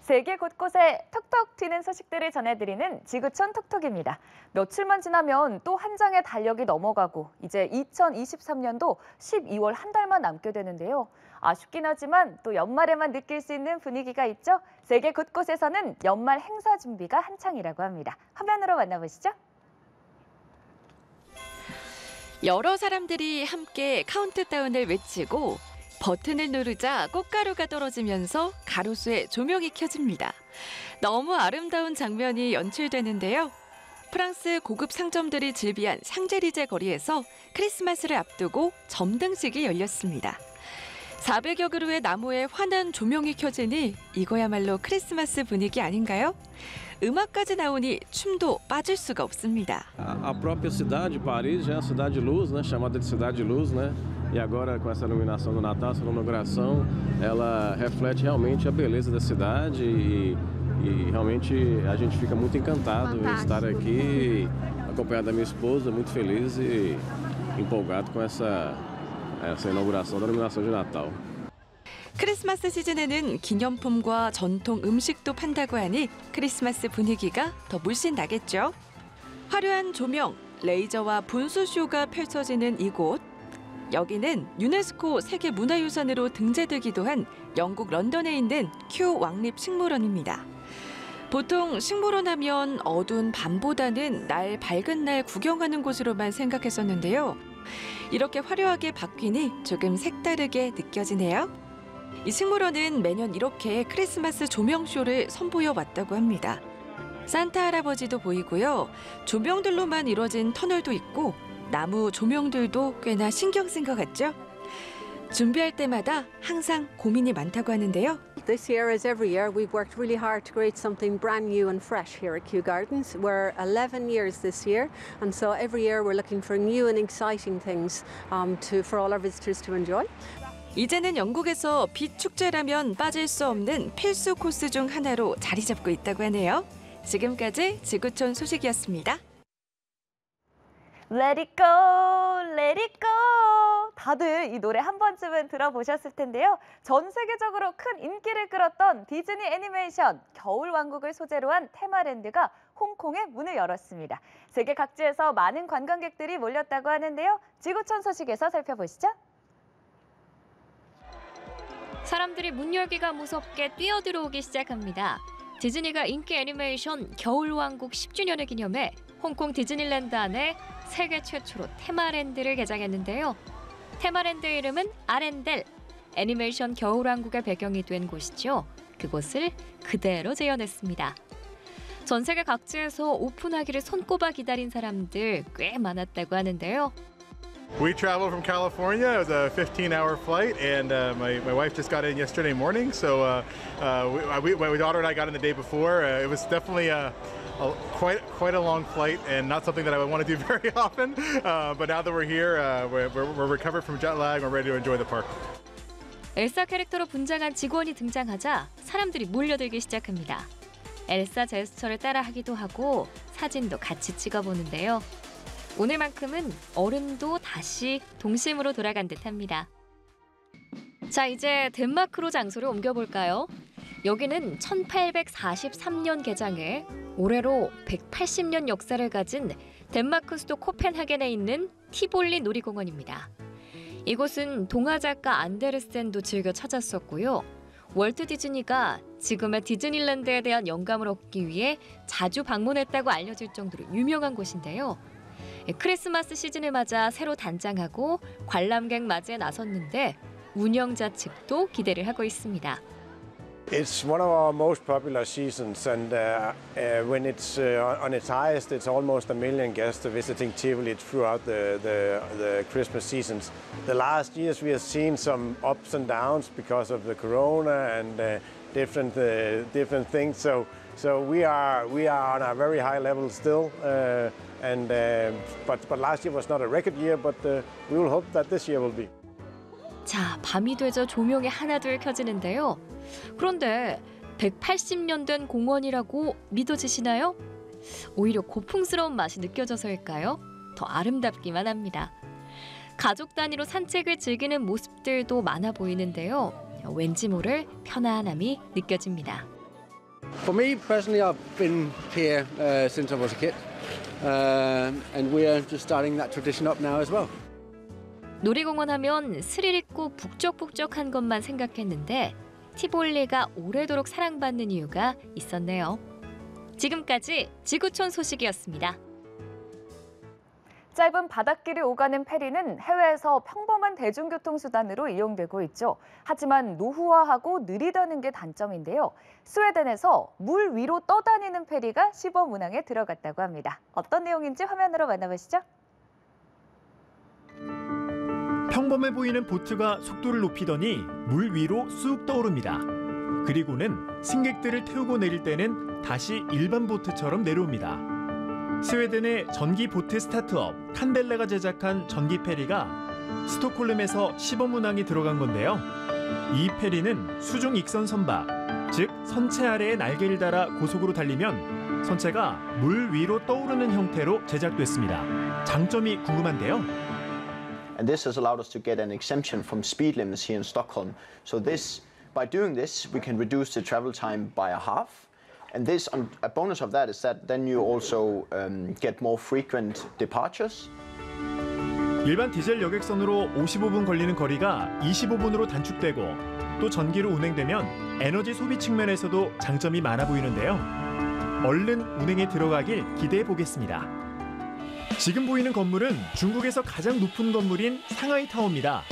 세계 곳곳에 톡톡 튀는 소식들을 전해드리는 지구촌 톡톡입니다. 며칠만 지나면 또 한 장의 달력이 넘어가고 이제 2023년도 12월 한 달만 남게 되는데요. 아쉽긴 하지만 또 연말에만 느낄 수 있는 분위기가 있죠. 세계 곳곳에서는 연말 행사 준비가 한창이라고 합니다. 화면으로 만나보시죠. 여러 사람들이 함께 카운트다운을 외치고 버튼을 누르자 꽃가루가 떨어지면서 가로수에 조명이 켜집니다. 너무 아름다운 장면이 연출되는데요. 프랑스 고급 상점들이 즐비한 샹젤리제 거리에서 크리스마스를 앞두고 점등식이 열렸습니다. 400여 그루의 나무에 환한 조명이 켜지니 이거야말로 크리스마스 분위기 아닌가요? 음악까지 나오니 춤도 빠질 수가 없습니다. A própria cidade, Paris, é a cidade de luz, né? Chamada de cidade de luz, né? E agora com essa iluminação do Natal, essa inauguração, ela reflete realmente a beleza da cidade e realmente a gente fica muito encantado em estar aqui, acompanhado da minha esposa, muito feliz e empolgado com essa inauguração da iluminação de Natal. 크리스마스 시즌에는 기념품과 전통 음식도 판다고 하니 크리스마스 분위기가 더 물씬 나겠죠. 화려한 조명, 레이저와 분수쇼가 펼쳐지는 이곳. 여기는 유네스코 세계문화유산으로 등재되기도 한 영국 런던에 있는 큐 왕립 식물원입니다. 보통 식물원 하면 어두운 밤보다는 날 밝은 날 구경하는 곳으로만 생각했었는데요. 이렇게 화려하게 바뀌니 조금 색다르게 느껴지네요. 이 식물원은 매년 이렇게 크리스마스 조명쇼를 선보여 왔다고 합니다. 산타 할아버지도 보이고요. 조명들로만 이루어진 터널도 있고 나무 조명들도 꽤나 신경 쓴 것 같죠? 준비할 때마다 항상 고민이 많다고 하는데요. This year, as every year, we've worked really hard to create something brand new and fresh here at Kew Gardens. We're 11 years this year, and so every year we're looking for new and exciting things for all our visitors to enjoy. 이제는 영국에서 빛 축제라면 빠질 수 없는 필수 코스 중 하나로 자리 잡고 있다고 하네요. 지금까지 지구촌 소식이었습니다. Let it go, let it go. 다들 이 노래 한 번쯤은 들어보셨을 텐데요. 전 세계적으로 큰 인기를 끌었던 디즈니 애니메이션 겨울왕국을 소재로 한 테마랜드가 홍콩에 문을 열었습니다. 세계 각지에서 많은 관광객들이 몰렸다고 하는데요. 지구촌 소식에서 살펴보시죠. 사람들이 문 열기가 무섭게 뛰어들어오기 시작합니다. 디즈니가 인기 애니메이션 겨울왕국 10주년을 기념해 홍콩 디즈니랜드 안에 세계 최초로 테마랜드를 개장했는데요. 테마랜드 이름은 아렌델, 애니메이션 겨울왕국의 배경이 된 곳이죠. 그곳을 그대로 재현했습니다. 전 세계 각지에서 오픈하기를 손꼽아 기다린 사람들 꽤 많았다고 하는데요. We traveled from California. It was a 15-hour flight, and my wife just got in yesterday morning. So my daughter and I got in the day before. It was definitely quite a long flight, and not something that I would want to do very often. But now that we're here, we're recovered from jet lag. We're ready to enjoy the park. 엘사 캐릭터로 분장한 직원이 등장하자 사람들이 몰려들기 시작합니다. 엘사 제스처를 따라하기도 하고 사진도 같이 찍어보는데요. 오늘만큼은 어른도 다시 동심으로 돌아간 듯합니다. 자, 이제 덴마크로 장소를 옮겨볼까요? 여기는 1843년 개장해 올해로 180년 역사를 가진 덴마크 수도 코펜하겐에 있는 티볼리 놀이공원입니다. 이곳은 동화 작가 안데르센도 즐겨 찾았었고요. 월트 디즈니가 지금의 디즈니랜드에 대한 영감을 얻기 위해 자주 방문했다고 알려질 정도로 유명한 곳인데요. 크리스마스 시즌을 맞아 새로 단장하고 관람객 맞이에 나섰는데 운영자 측도 기대를 하고 있습니다. It's one of our most popular seasons, and when it's on its highest, it's almost 1 million guests visiting Tivoli throughout the Christmas seasons. The last years we have seen some ups and downs because of the corona and different things. So we are on a very high level still, but last year was not a record year, but we will hope that this year will be. 자, 밤이 되자 조명이 하나둘 켜지는데요. 그런데 180년 된 공원이라고 믿어지시나요? 오히려 고풍스러운 맛이 느껴져서일까요? 더 아름답기만 합니다. 가족 단위로 산책을 즐기는 모습들도 많아 보이는데요. 왠지 모를 편안함이 느껴집니다. For me personally, I've been here since I was a kid, and we are just starting that tradition up now as well. 놀이공원 하면 스릴 있고 북적북적한 것만 생각했는데 티볼리가 오래도록 사랑받는 이유가 있었네요. 지금까지 지구촌 소식이었습니다. 짧은 바닷길을 오가는 페리는 해외에서 평범한 대중교통수단으로 이용되고 있죠. 하지만 노후화하고 느리다는 게 단점인데요. 스웨덴에서 물 위로 떠다니는 페리가 시범 운항에 들어갔다고 합니다. 어떤 내용인지 화면으로 만나보시죠. 평범해 보이는 보트가 속도를 높이더니 물 위로 쑥 떠오릅니다. 그리고는 승객들을 태우고 내릴 때는 다시 일반 보트처럼 내려옵니다. 스웨덴의 전기 보트 스타트업 칸델라가 제작한 전기 페리가 스톡홀름에서 시범 운항이 들어간 건데요. 이 페리는 수중 익선 선박, 즉 선체 아래에 날개를 달아 고속으로 달리면 선체가 물 위로 떠오르는 형태로 제작됐습니다. 장점이 궁금한데요. And this has allowed us to get an exemption from speed limits here in Stockholm. So by doing this, we can reduce the travel time by a half. And a bonus of that is that then you also get more frequent departures. 일반 디젤 여객선으로 55분 걸리는 거리가 25분으로 단축되고 또 전기로 운행되면 에너지 소비 측면에서도 장점이 많아 보이는데요. 얼른 운행에 들어가길 기대해 보겠습니다. 지금 보이는 건물은 중국에서 가장 높은 건물인 상하이 타워입니다.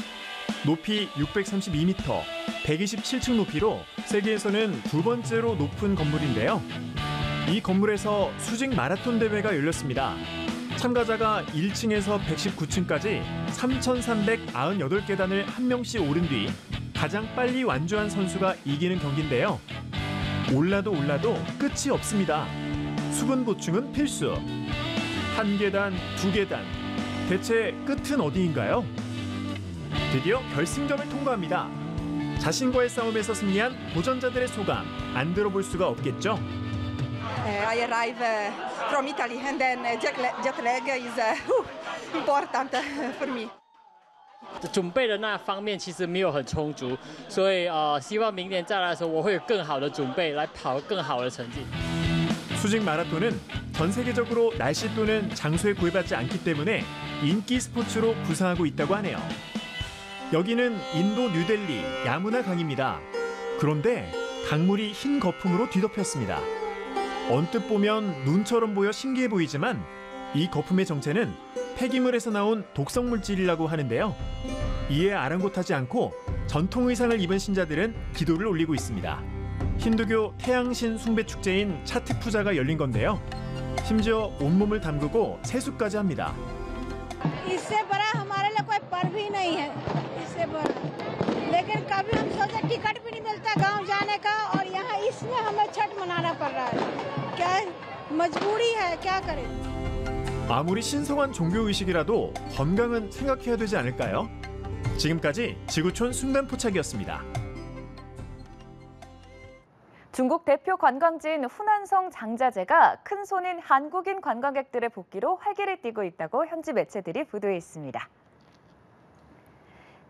높이 632m, 127층 높이로 세계에서는 두 번째로 높은 건물인데요. 이 건물에서 수직 마라톤 대회가 열렸습니다. 참가자가 1층에서 119층까지 3,398계단을 한 명씩 오른 뒤 가장 빨리 완주한 선수가 이기는 경기인데요. 올라도 끝이 없습니다. 수분 보충은 필수. 한 계단, 두 계단. 대체 끝은 어디인가요? 드디어 결승점을 통과합니다. 자신과의 싸움에서 승리한 도전자들의 소감 안 들어볼 수가 없겠죠? I arrive from Italy and then jet lag is important for me. 准备的那方面其实没有很充足，所以希望明年再来的时候我会有更好的准备来跑更好的成绩。 수직 마라톤은 전 세계적으로 날씨 또는 장소에 구애받지 않기 때문에 인기 스포츠로 부상하고 있다고 하네요. 여기는 인도 뉴델리 야무나 강입니다. 그런데 강물이 흰 거품으로 뒤덮였습니다. 언뜻 보면 눈처럼 보여 신기해 보이지만 이 거품의 정체는 폐기물에서 나온 독성 물질이라고 하는데요. 이에 아랑곳하지 않고 전통 의상을 입은 신자들은 기도를 올리고 있습니다. 힌두교 태양신 숭배 축제인 차트 푸자가 열린 건데요. 심지어 온몸을 담그고 세수까지 합니다. इससे बड़ा हमारे लिए कोई पर्व ही नहीं है इससे बड़ा लेकिन कभी हम सोचे टिकट भी नहीं मिलता गांव जाने का और यहाँ इसमें हमें छठ मनाना पड़ रहा है क्या मजबूरी है क्या करें 아무리 신성한 종교 의식이라도 건강은 생각해야 되지 않을까요? 지금까지 지구촌 순간 포착이었습니다. 중국 대표 관광지인 후난성 장자재가 큰손인 한국인 관광객들의 복귀로 활기를 띠고 있다고 현지 매체들이 보도했습니다.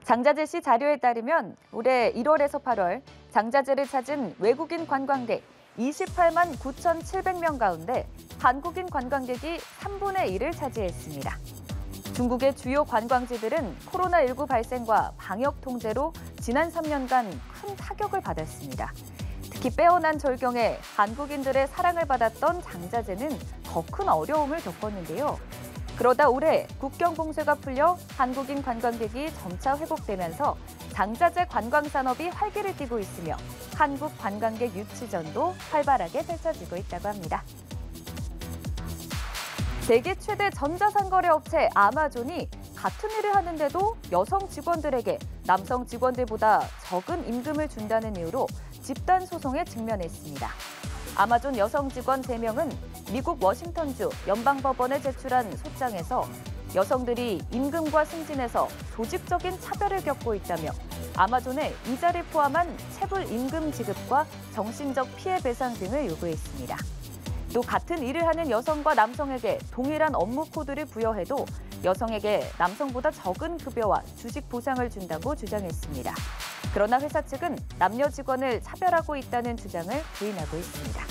장자재시 자료에 따르면 올해 1월에서 8월 장자재를 찾은 외국인 관광객 28만 9,700명 가운데 한국인 관광객이 3분의 1을 차지했습니다. 중국의 주요 관광지들은 코로나19 발생과 방역 통제로 지난 3년간 큰 타격을 받았습니다. 특히 빼어난 절경에 한국인들의 사랑을 받았던 장자재는 더 큰 어려움을 겪었는데요. 그러다 올해 국경 봉쇄가 풀려 한국인 관광객이 점차 회복되면서 장자재 관광 산업이 활기를 띠고 있으며 한국 관광객 유치전도 활발하게 펼쳐지고 있다고 합니다. 세계 최대 전자상거래 업체 아마존이 같은 일을 하는데도 여성 직원들에게 남성 직원들보다 적은 임금을 준다는 이유로 집단 소송에 직면했습니다. 아마존 여성 직원 3명은 미국 워싱턴주 연방법원에 제출한 소장에서 여성들이 임금과 승진에서 조직적인 차별을 겪고 있다며 아마존에 이자를 포함한 체불 임금 지급과 정신적 피해 배상 등을 요구했습니다. 또 같은 일을 하는 여성과 남성에게 동일한 업무 코드를 부여해도 여성에게 남성보다 적은 급여와 주식 보상을 준다고 주장했습니다. 그러나 회사 측은 남녀 직원을 차별하고 있다는 주장을 부인하고 있습니다.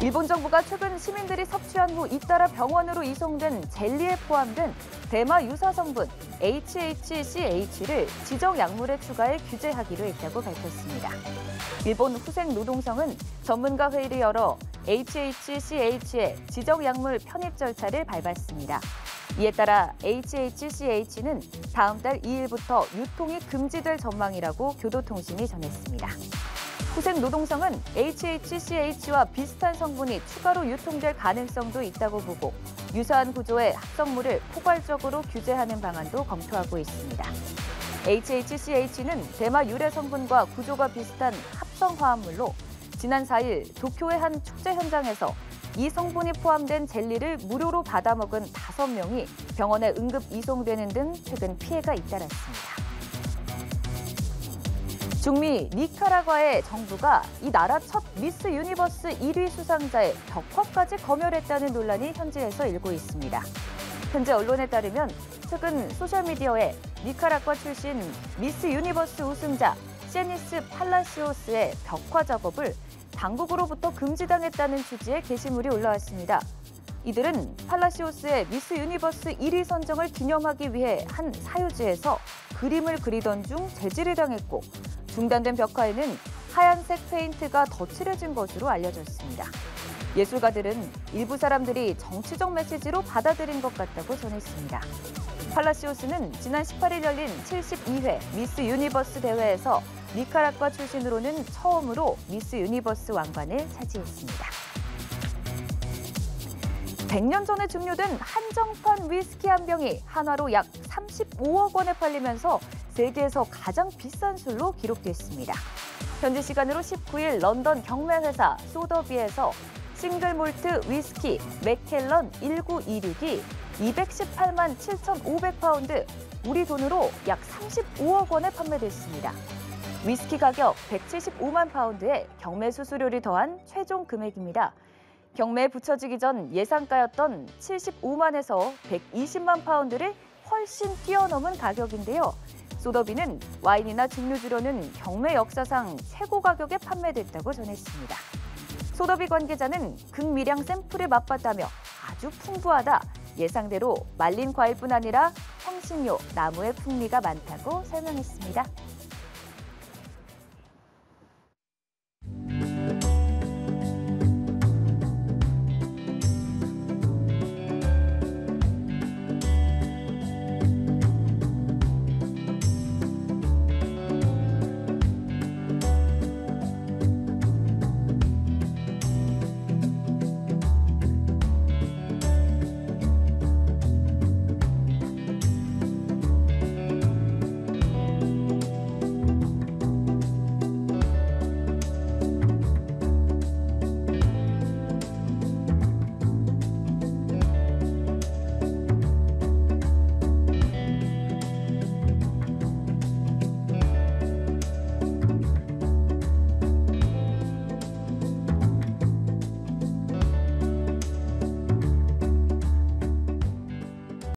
일본 정부가 최근 시민들이 섭취한 후 잇따라 병원으로 이송된 젤리에 포함된 대마 유사 성분 HHCH를 지정 약물에 추가해 규제하기로 했다고 밝혔습니다. 일본 후생노동성은 전문가 회의를 열어 HHCH의 지정 약물 편입 절차를 밟았습니다. 이에 따라 HHCH는 다음 달 2일부터 유통이 금지될 전망이라고 교도통신이 전했습니다. 후생노동성은 HHCH와 비슷한 성분이 추가로 유통될 가능성도 있다고 보고 유사한 구조의 합성물을 포괄적으로 규제하는 방안도 검토하고 있습니다. HHCH는 대마 유래 성분과 구조가 비슷한 합성 화합물로 지난 4일 도쿄의 한 축제 현장에서 이 성분이 포함된 젤리를 무료로 받아먹은 5명이 병원에 응급 이송되는 등 최근 피해가 잇따랐습니다. 중미 니카라과의 정부가 이 나라 첫 미스 유니버스 1위 수상자의 벽화까지 검열했다는 논란이 현지에서 일고 있습니다. 현재 언론에 따르면 최근 소셜미디어에 니카라과 출신 미스 유니버스 우승자 세니스 팔라시오스의 벽화 작업을 당국으로부터 금지당했다는 취지의 게시물이 올라왔습니다. 이들은 팔라시오스의 미스 유니버스 1위 선정을 기념하기 위해 한 사유지에서 그림을 그리던 중 제지를 당했고 중단된 벽화에는 하얀색 페인트가 덧칠해진 것으로 알려졌습니다. 예술가들은 일부 사람들이 정치적 메시지로 받아들인 것 같다고 전했습니다. 팔라시오스는 지난 18일 열린 72회 미스 유니버스 대회에서 니카라과 출신으로는 처음으로 미스 유니버스 왕관을 차지했습니다. 100년 전에 증류된 한정판 위스키 한 병이 한화로 약 35억 원에 팔리면서 세계에서 가장 비싼 술로 기록됐습니다. 현지 시간으로 19일 런던 경매회사 소더비에서 싱글몰트 위스키 맥켈런 1926이 218만 7,500파운드, 우리 돈으로 약 35억 원에 판매됐습니다. 위스키 가격 175만 파운드에 경매 수수료를 더한 최종 금액입니다. 경매에 붙여지기 전 예상가였던 75만에서 120만 파운드를 훨씬 뛰어넘은 가격인데요. 소더비는 와인이나 증류주로는 경매 역사상 최고 가격에 판매됐다고 전했습니다. 소더비 관계자는 극미량 샘플을 맛봤다며 아주 풍부하다, 예상대로 말린 과일뿐 아니라 향신료, 나무의 풍미가 많다고 설명했습니다.